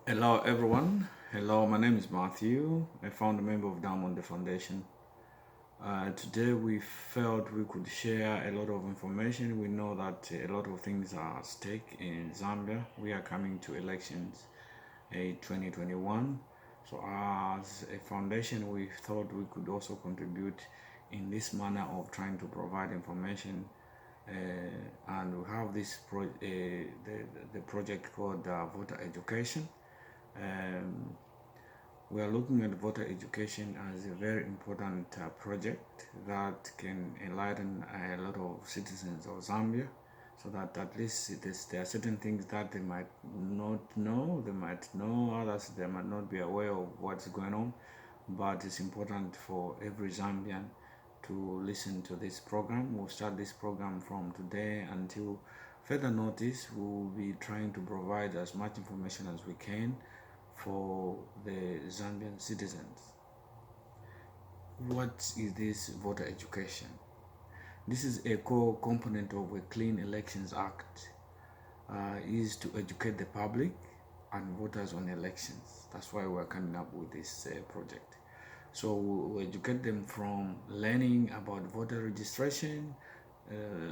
Hello, everyone. Hello, my name is Matthew. I found a member of Diamond the Foundation. Today, we felt we could share a lot of information. We know that a lot of things are at stake in Zambia. We are coming to elections in 2021. So, as a foundation, we thought we could also contribute in this manner of trying to provide information. And we have this the project called Voter Education. Um, we are looking at voter education as a very important project that can enlighten a lot of citizens of Zambia so that at least there are certain things that they might not know, they might know others, they might not be aware of what's going on, but it's important for every Zambian to listen to this program. We'll start this program from today until further notice. We'll be trying to provide as much information as we can for the Zambian citizens. What is this voter education? This is a core component of a Clean Elections Act. Is to educate the public and voters on elections. That's why we're coming up with this project. So we educate them from learning about voter registration,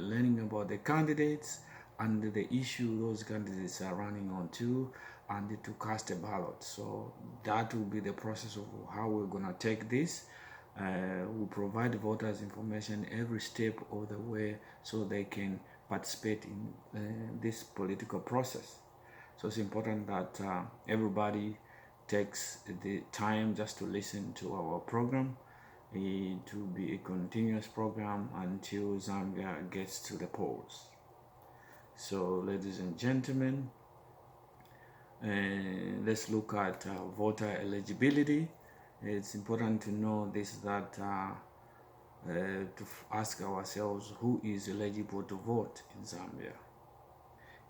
learning about the candidates and the issue those candidates are running on to, and to cast a ballot. So that will be the process of how we're gonna take this. We provide voters information every step of the way so they can participate in this political process. So it's important that everybody takes the time just to listen to our program. To be a continuous program until Zambia gets to the polls. So, ladies and gentlemen, let's look at voter eligibility. It's important to know this that to ask ourselves who is eligible to vote in Zambia.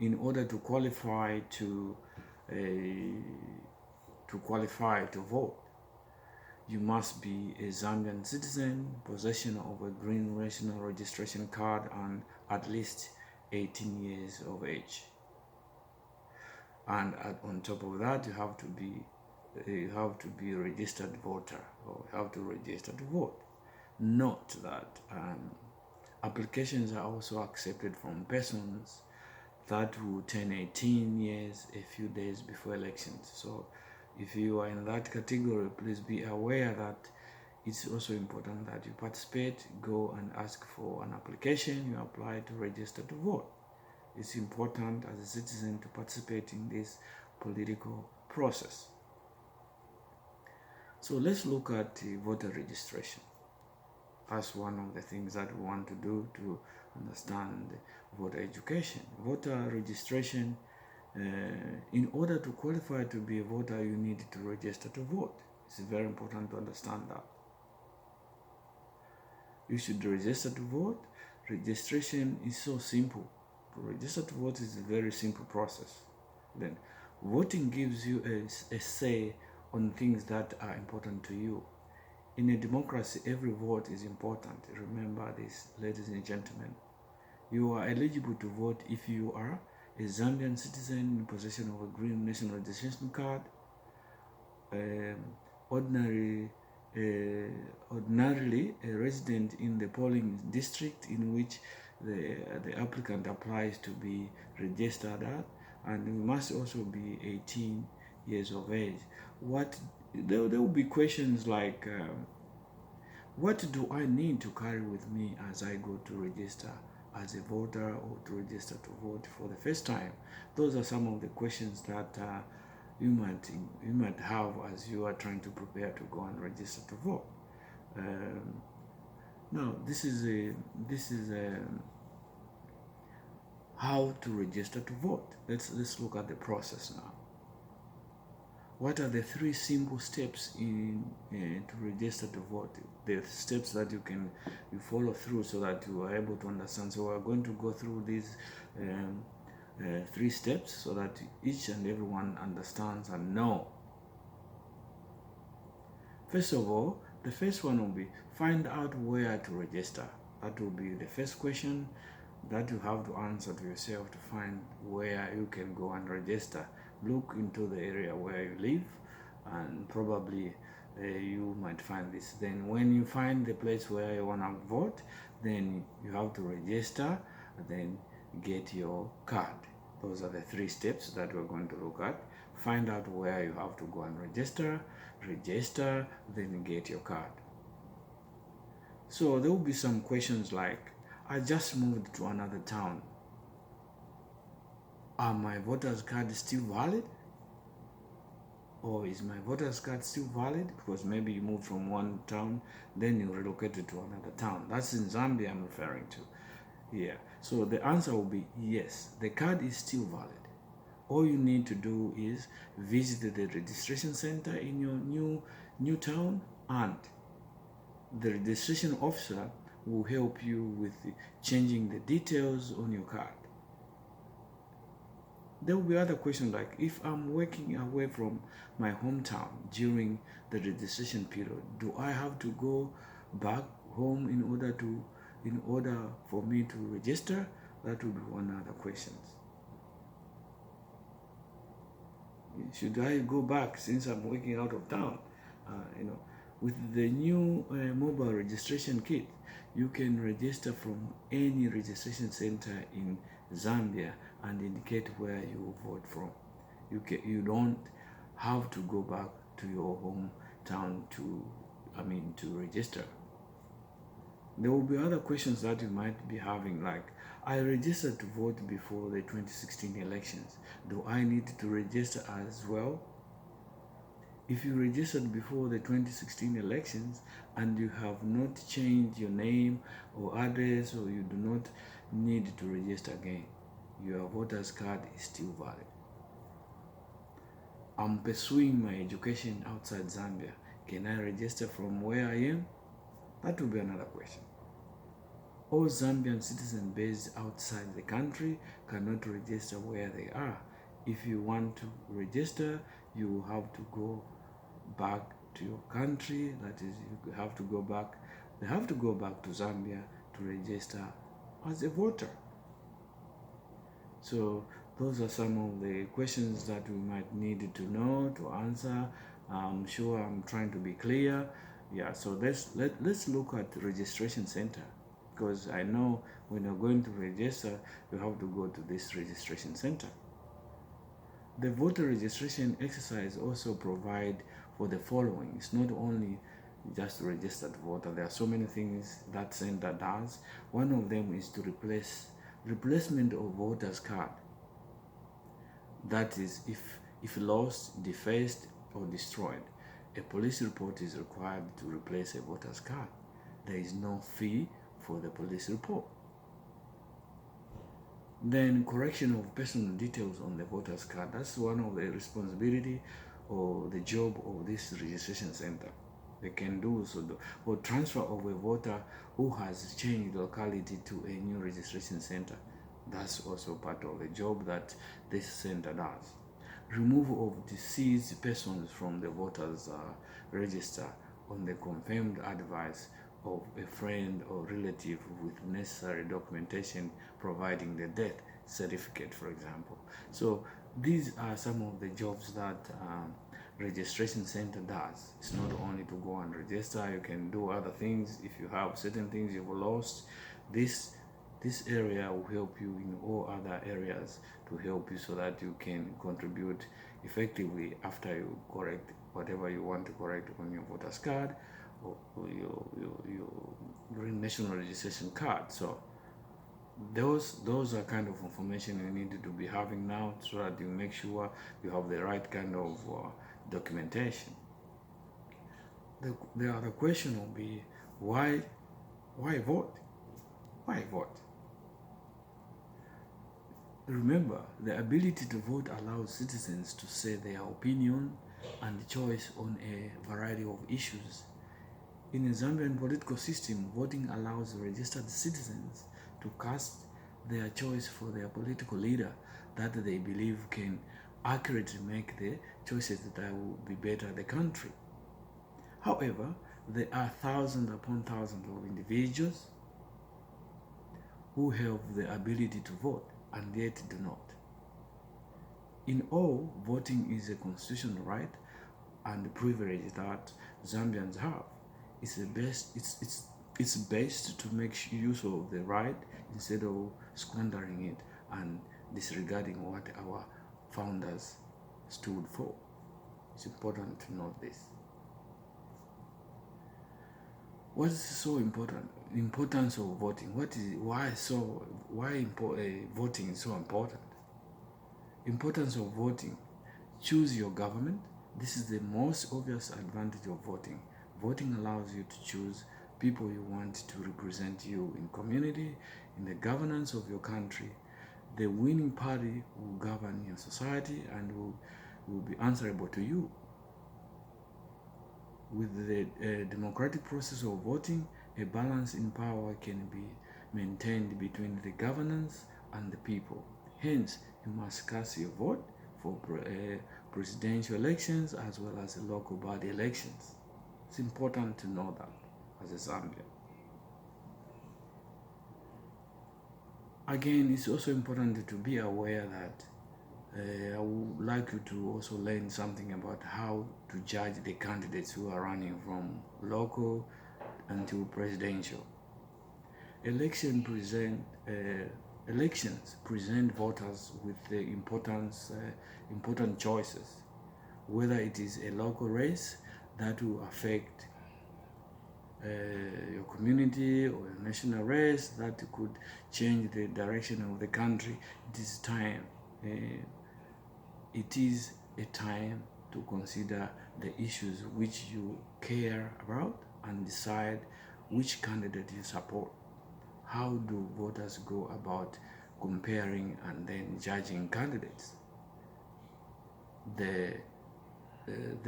In order to qualify to vote, you must be a Zambian citizen, possession of a green national registration card, and at least 18 years of age. And on top of that, you have to be a registered voter, or you have to register to vote. Note that applications are also accepted from persons that will turn 18 years a few days before elections. So if you are in that category, please be aware that it's also important that you participate, go and ask for an application, you apply to register to vote. It's important as a citizen to participate in this political process. So let's look at voter registration. That's one of the things that we want to do to understand voter education. Voter registration, in order to qualify to be a voter, you need to register to vote. It's very important to understand that. You should register to vote. Registration is so simple. To register to vote is a very simple process. Then, voting gives you a say on things that are important to you. In a democracy, every vote is important. Remember this, ladies and gentlemen. You are eligible to vote if you are a Zambian citizen in possession of a green national registration card, ordinarily a resident in the polling district in which the applicant applies to be registered at, and you must also be 18 years of age. There will be questions like, what do I need to carry with me as I go to register as a voter or to register to vote for the first time? Those are some of the questions that you might have as you are trying to prepare to go and register to vote. Now, this is how to register to vote. Let's look at the process now. What are the 3 simple steps to register to vote? The steps that you follow through so that you are able to understand. So we're going to go through these 3 steps so that each and everyone understands and know. First of all, the first one will be find out where to register. That will be the first question that you have to answer to yourself to find where you can go and register. look into the area where you live, and probably you might find this. Then when you find the place where you want to vote, then you have to register, then get your card. Those are the 3 steps that we're going to look at. Find out where you have to go and register, then get your card. So there will be some questions like, I just moved to another town. Are my voter's card still valid? Or is my voter's card still valid? Because maybe you moved from one town, then you relocated to another town. That's in Zambia I'm referring to. Yeah. So the answer will be yes, the card is still valid. All you need to do is visit the registration center in your new town, and the registration officer will help you with changing the details on your card. There will be other questions like, if I'm working away from my hometown during the registration period, do I have to go back home in order for me to register? That would be one other question. Should I go back since I'm working out of town? With the new mobile registration kit, you can register from any registration center in Zambia and indicate where you vote from. You don't have to go back to your hometown to register. There will be other questions that you might be having, like, I registered to vote before the 2016 elections. Do I need to register as well? If you registered before the 2016 elections and you have not changed your name or address, or you do not need to register again, your voter's card is still valid. I'm pursuing my education outside Zambia. Can I register from where I am? That will be another question. All Zambian citizens based outside the country cannot register where they are. If you want to register, you will have to go back to your country. That is, you have to go back. They have to go back to Zambia to register as a voter. So those are some of the questions that we might need to know to answer. I'm sure I'm trying to be clear. Yeah, so let's look at the registration center, because I know when you're going to register, you have to go to this registration center. The voter registration exercise also provide for the following. It's not only just registered voter. There are so many things that center does. One of them is to replacement of voter's card. That is, if lost, defaced, or destroyed, a police report is required to replace a voter's card. There is no fee for the police report. Then correction of personal details on the voter's card. That's one of the responsibility or the job of this registration center. They can do so. Or transfer of a voter who has changed locality to a new registration center. That's also part of the job that this center does. Removal of deceased persons from the voters register on the confirmed advice of a friend or relative with necessary documentation providing the death certificate, for example. So these are some of the jobs that registration center does. It's not only to go and register. You can do other things. If you have certain things you've lost, this area will help you in all other areas to help you so that you can contribute effectively after you correct whatever you want to correct on your voter's card or your national registration card. So those are kind of information you need to be having now, so that you make sure you have the right kind of documentation. The other question will be, why vote? Why vote? Remember, the ability to vote allows citizens to say their opinion and choice on a variety of issues. In the Zambian political system, voting allows registered citizens to cast their choice for their political leader that they believe can accurately make the choices that will be better the country. However, there are thousands upon thousands of individuals who have the ability to vote and yet do not. In all, voting is a constitutional right and privilege that Zambians have. It's the best. It's best to make use of the right instead of squandering it and disregarding what our founders stood for. It's important to note this. What is so important? Importance of voting. Voting is so important? Importance of voting. Choose your government. This is the most obvious advantage of voting. Voting allows you to choose people you want to represent you in community, in the governance of your country. The winning party will govern your society and will be answerable to you. With the democratic process of voting, a balance in power can be maintained between the governance and the people. Hence, you must cast your vote for presidential elections as well as local body elections. It's important to know that as a Zambian. Again, it's also important to be aware that I would like you to also learn something about how to judge the candidates who are running from local until presidential. Elections present voters with the important choices, whether it is a local race that will affect your community or a national race that could change the direction of the country. It is time. It is a time to consider the issues which you care about and decide which candidate you support. How do voters go about comparing and then judging candidates? There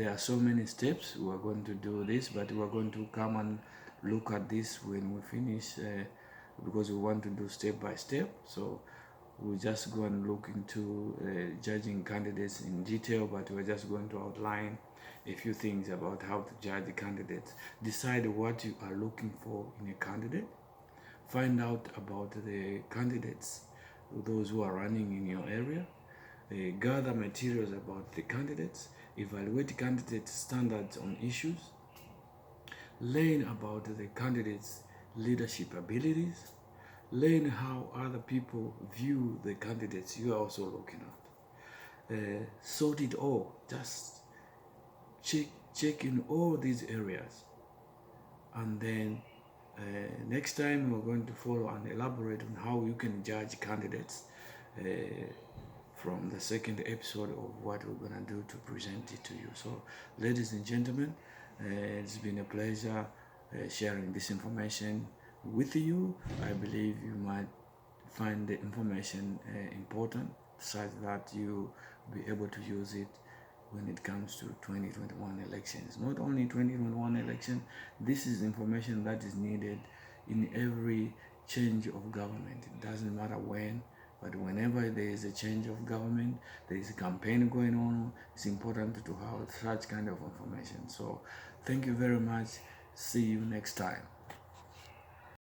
are so many steps. We are going to do this, but we are going to come and look at this when we finish because we want to do step by step. So we'll just go and look into judging candidates in detail, but we're just going to outline a few things about how to judge the candidates. Decide what you are looking for in a candidate. Find out about the candidates, those who are running in your area. Gather materials about the candidates. Evaluate candidate standards on issues. Learn about the candidates' leadership abilities. Learn how other people view the candidates you are also looking at. Sort it all. Just check in all these areas. And then next time we're going to follow and elaborate on how you can judge candidates from the second episode of what we're going to do to present it to you. So, ladies and gentlemen, it's been a pleasure sharing this information with you. I believe you might find the information important, such that you be able to use it when it comes to 2021 elections. Not only 2021 election, this is information that is needed in every change of government. It doesn't matter when, but whenever there is a change of government, there is a campaign going on, it's important to have such kind of information. So thank you very much. See you next time.